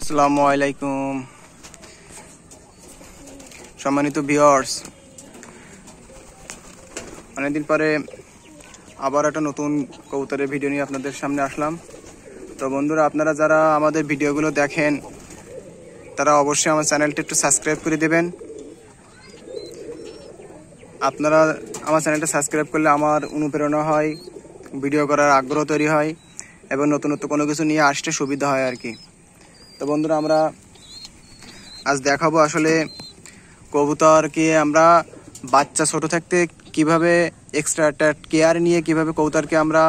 আসসালামু আলাইকুম সম্মানিত ভিউয়ার্স, অনেকদিন পরে আবার একটা নতুন কবুতরের ভিডিও নিয়ে আপনাদের সামনে আসলাম। তো বন্ধুরা, আপনারা যারা আমাদের ভিডিওগুলো দেখেন তারা অবশ্যই আমার চ্যানেলটা একটু সাবস্ক্রাইব করে দেবেন। আপনারা আমার চ্যানেলটা সাবস্ক্রাইব করলে আমার অনুপ্রেরণা হয়, ভিডিও করার আগ্রহ তৈরি হয় এবং নতুন কোনো কিছু নিয়ে আসতে সুবিধা হয় আর কি। তো বন্ধুরা, আমরা আজ দেখাবো আসলে কবুতরকে আমরা বাচ্চা ছোট থাকতে কিভাবে এক্সট্রা কেয়ার নিয়ে কিভাবে কবুতরকে আমরা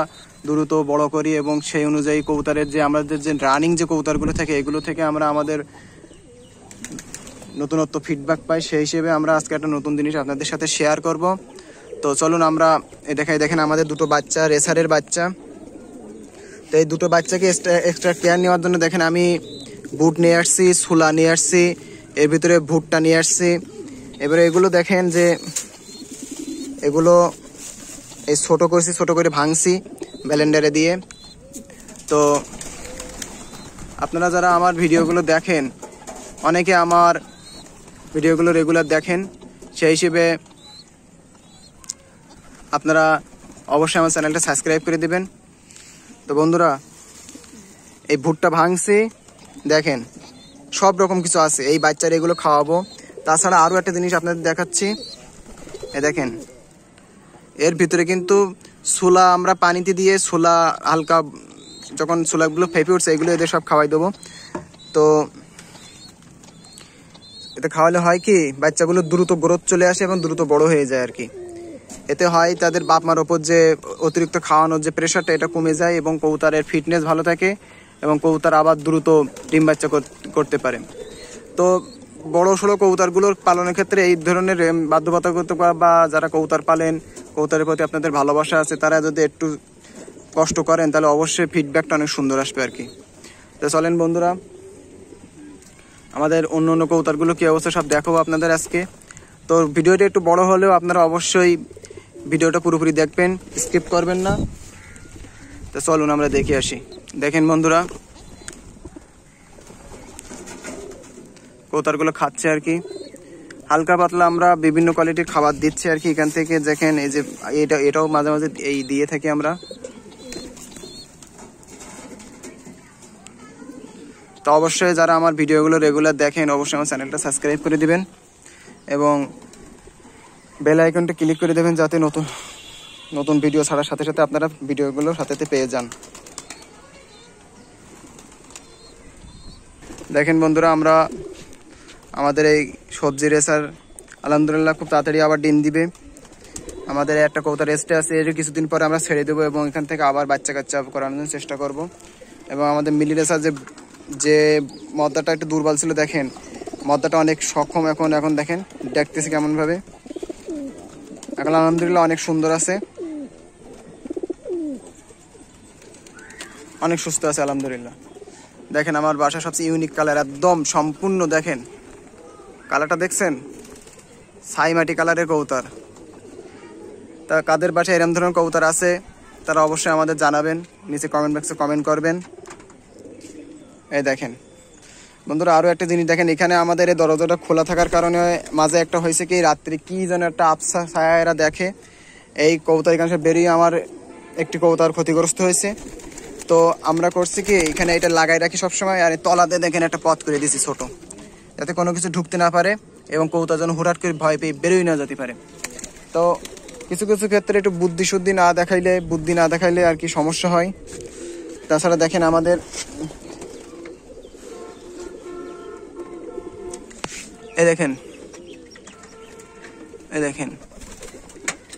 দ্রুত বড় করি এবং সেই অনুযায়ী কবুতরের যে আমাদের যে রানিং যে কবুতরগুলো থাকে এগুলো থেকে আমরা আমাদের নতুনত্ব ফিডব্যাক পাই। সেই হিসেবে আমরা আজকে একটা নতুন জিনিস আপনাদের সাথে শেয়ার করব। তো চলুন আমরা দেখেন আমাদের দুটো বাচ্চা, রেসারের বাচ্চা। তো এই দুটো বাচ্চাকে এক্সট্রা কেয়ার নেওয়ার জন্য দেখেন আমি বুট নিয়ে আসছি, সুলা নিয়ে আসছি, এর ভিতরে ভুট্টা নিয়ে আসছি। এবারে এগুলো দেখেন যে এগুলো এই ছোট করে ভাঙছি ব্লেন্ডারে দিয়ে। তো আপনারা যারা আমার ভিডিওগুলো দেখেন, অনেকে আমার ভিডিওগুলো রেগুলার দেখেন, সেই হিসেবে আপনারা অবশ্যই আমার চ্যানেলটা সাবস্ক্রাইব করে দেবেন। তো বন্ধুরা, এই ভুট্টা ভাঙছি, দেখেন সব রকম কিছু আছে, এই বাচ্চারা এগুলো খাওয়াবো। তাছাড়া আরও একটা জিনিস আপনাদের দেখাচ্ছি, দেখেন এর ভিতরে কিন্তু ছোলা আমরা পানিতে দিয়ে ছোলা হালকা যখন ছোলাগুলো ফেপে উঠছে এগুলো এদের সব খাওয়াই দেবো। তো এতে খাওয়ালে হয় কি, বাচ্চাগুলো দ্রুত গ্রোথ চলে আসে এবং দ্রুত বড় হয়ে যায় আর কি। এতে হয় তাদের বাপ মার ওপর যে অতিরিক্ত খাওয়ানোর যে প্রেশারটা এটা কমে যায় এবং কবুতরের ফিটনেস ভালো থাকে এবং কবুতর আবার দ্রুত ডিম বাচ্চা করতে পারে। তো বড় সড়ো কবুতরগুলোর পালনের ক্ষেত্রে এই ধরনের বাধ্যবাধকতা বা যারা কবুতর পালেন, কবুতরের প্রতি আপনাদের ভালোবাসা আছে, তারা যদি একটু কষ্ট করেন তাহলে অবশ্যই ফিডব্যাকটা অনেক সুন্দর আসবে আর কি। তো চলেন বন্ধুরা, আমাদের অন্য কবুতরগুলো কী অবস্থা সব দেখাবো আপনাদের আজকে। তো ভিডিওটা একটু বড় হলেও আপনারা অবশ্যই ভিডিওটা পুরোপুরি দেখবেন, স্কিপ করবেন না। তো চলুন আমরা দেখে আসি। দেখেন বন্ধুরা, কবুতরগুলো খাচ্ছে আর কি, হালকা পাতলা আমরা বিভিন্ন কোয়ালিটির খাবার দিচ্ছি আর কি। এখান থেকে দেখেন এই যে এটাও মাঝে মাঝে এই দিয়ে থাকি আমরা। তো অবশ্যই যারা আমার ভিডিওগুলো রেগুলার দেখেন অবশ্যই আমার চ্যানেলটা সাবস্ক্রাইব করে দিবেন এবং বেল আইকনটা ক্লিক করে দেবেন যাতে নতুন ভিডিও ছাড়ার সাথে সাথে আপনারা ভিডিওগুলো সাথে পেয়ে যান। দেখেন বন্ধুরা, আমরা আমাদের এই সবজি রেসার আলহামদুলিল্লাহ খুব তাড়াতাড়ি আবার ডিম দিবে। আমাদের একটা কবুতর রেস্টে আছে, এর কিছুদিন পরে আমরা ছেড়ে দেবো এবং এখান থেকে আবার বাচ্চা কাচ্চা করানোর চেষ্টা করব। এবং আমাদের মিলি রেসার যে মদ্দাটা একটু দুর্বল ছিল, দেখেন মদ্দাটা অনেক সক্ষম এখন দেখেন দেখতেছি কেমনভাবে। এখন আলহামদুলিল্লাহ অনেক সুন্দর আছে, অনেক সুস্থ আছে আলহামদুলিল্লাহ। দেখেন আমার বাসা সবচেয়ে ইউনিক কালার, একদম সম্পূর্ণ দেখেন কালারটা দেখছেন, ছাই মাটি কালারের কবুতর। তা কাদের বাসায় এরকম ধরনের কবুতর আছে তারা অবশ্যই আমাদের জানাবেন, নিচে কমেন্ট বক্সে কমেন্ট করবেন। এই দেখেন বন্ধুরা, আরও একটা জিনিস দেখেন, এখানে আমাদের এই দরজাটা খোলা থাকার কারণে মাঝে একটা হয়েছে কি, রাত্রি কি যেন একটা আবসা ছায়া এরা দেখে, এই কবুতর এখানে বেরিয়ে আমার একটি কবুতর ক্ষতিগ্রস্ত হয়েছে। তো আমরা করছি কি, এখানে এটা লাগাই রাখি সবসময়, আর তলাতে দেখেন একটা পথ করে দিয়েছি ছোট, যাতে কোনো কিছু ঢুকতে না পারে এবং কবুতর যেন হুটহাট করে ভয় পেয়ে বেরোই না যেতে পারে। তো কিছু ক্ষেত্রে একটু বুদ্ধি না দেখাইলে আর কি সমস্যা হয়। তাছাড়া দেখেন আমাদের এই দেখেন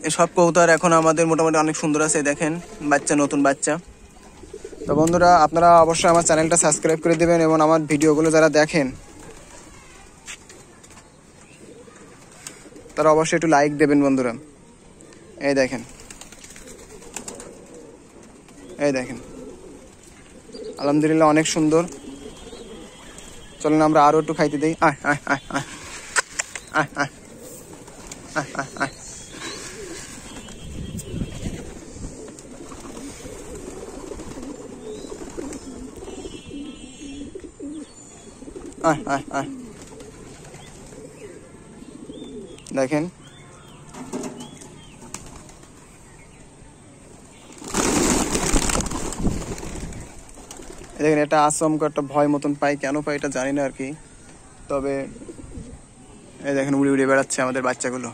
এসব কবুতর এখন আমাদের মোটামুটি অনেক সুন্দর আছে। দেখেন বাচ্চা, নতুন বাচ্চা। তো বন্ধুরা, আপনারা অবশ্যই আমার চ্যানেলটা সাবস্ক্রাইব করে দেবেন এবং আমার ভিডিওগুলো যারা দেখেন তারা অবশ্যই একটু লাইক দেবেন বন্ধুরা। এই দেখেন আলহামদুলিল্লাহ অনেক সুন্দর। চলেন আমরা আরো একটু খাইতে দিই। আয় আয় আয় আয় আয় আয় আয় আয় আয়। দেখেন দেখেন এটা আচমকা একটা ভয় মতন পাই, কেন পাই এটা জানি না আর কি। তবে এই দেখেন উড়ে উড়ে বেড়াচ্ছে আমাদের বাচ্চাগুলো।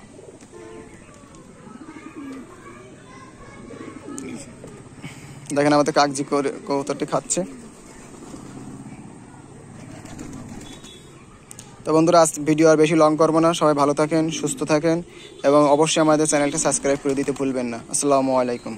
দেখেন আমাদের কাগজি কবুতরটি খাচ্ছে। তো বন্ধুরা আজ ভিডিও আর বেশি লং করবো না, সবাই ভালো থাকেন, সুস্থ থাকেন এবং অবশ্যই আমাদের চ্যানেলটা সাবস্ক্রাইব করে দিতে ভুলবেন না। আসসালামু আলাইকুম।